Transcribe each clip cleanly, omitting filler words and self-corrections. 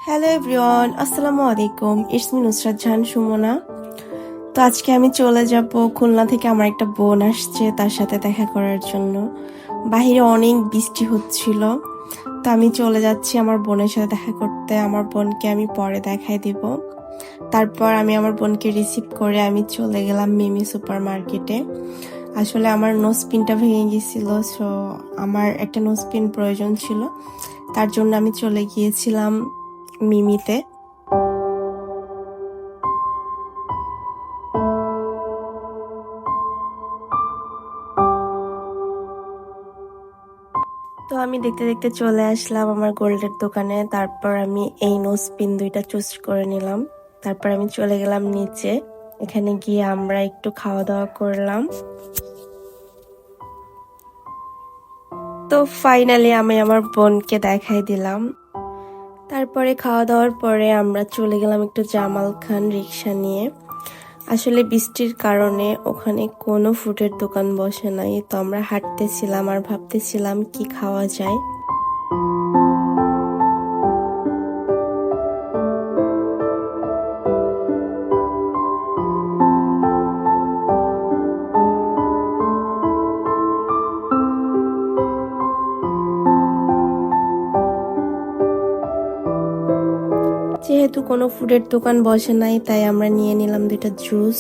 Hello everyone, আসসালামু আলাইকুম। It's me Nusrat Jahan Sumana. তো আজকে আমি চলে যাব খুলনা থেকে। আমার একটা বোন আসছে, তার সাথে দেখা করার জন্য। বাহিরে অনেক বৃষ্টি হচ্ছিল, তো আমি চলে যাচ্ছি আমার বোনের সাথে দেখা করতে। আমার বোনকে আমি পরে দেখাই দিব। তারপর আমি আমার বোনকে রিসিভ করে আমি চলে গেলাম মিমি সুপার মার্কেটে। আসলে আমার নোজপিনটা ভেঙে গেছিল, সো আমার একটা নোজপিন প্রয়োজন ছিল। তার জন্য আমি চলে গিয়েছিলাম মিমিতে। তো আমি দেখতে দেখতে চলে আসলাম আমার গোল্ডের দোকানে। তারপর আমি এই নোজ পিন দুইটা চুজ করে নিলাম। তারপর আমি চলে গেলাম নিচে। এখানে গিয়ে আমরা একটু খাওয়া দাওয়া করলাম। তো ফাইনালি আমি আমার বোনকে দেখাই দিলাম। তারপরে খাওয়া দাওয়ার পরে আমরা চলে গেলাম একটু জামাল খান রিক্সা নিয়ে। আসলে বৃষ্টির কারণে ওখানে কোনো ফুডের দোকান বসে নাই, তো আমরা হাঁটতেছিলাম আর ভাবতেছিলাম কি খাওয়া যায়। যেহেতু কোনো ফুডের দোকান বসে নাই, তাই আমরা নিয়ে নিলাম দুইটা জুস।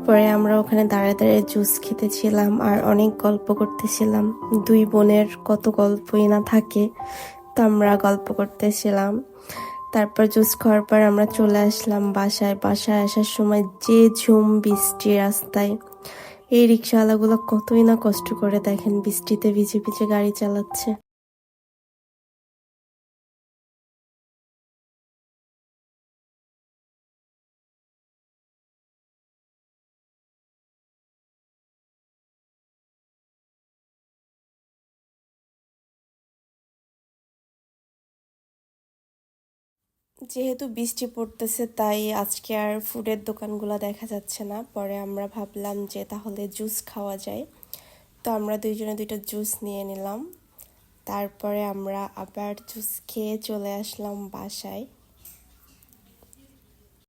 পরে আমরা ওখানে দাঁড়িয়ে দাঁড়িয়ে জুস খেতেছিলাম আর অনেক গল্প করতেছিলাম। দুই বোনের কত গল্পই না থাকে, তো আমরা গল্প করতেছিলাম। তারপর জুস খাওয়ার পর আমরা চলে আসলাম বাসায়। বাসায় আসার সময় যে ঝুম বৃষ্টি রাস্তায়, এই রিক্সাওয়ালাগুলো কতই না কষ্ট করে, দেখেন বৃষ্টিতে ভিজে ভিজে গাড়ি চালাচ্ছে। যেহেতু বৃষ্টি পড়তেছে, তাই আজকে আর ফুডের দোকানগুলো দেখা যাচ্ছে না। পরে আমরা ভাবলাম যে তাহলে জুস খাওয়া যায়, তো আমরা দুইজনে দুইটা জুস নিয়ে নিলাম। তারপরে আমরা আবার জুস খেয়ে চলে আসলাম বাসায়।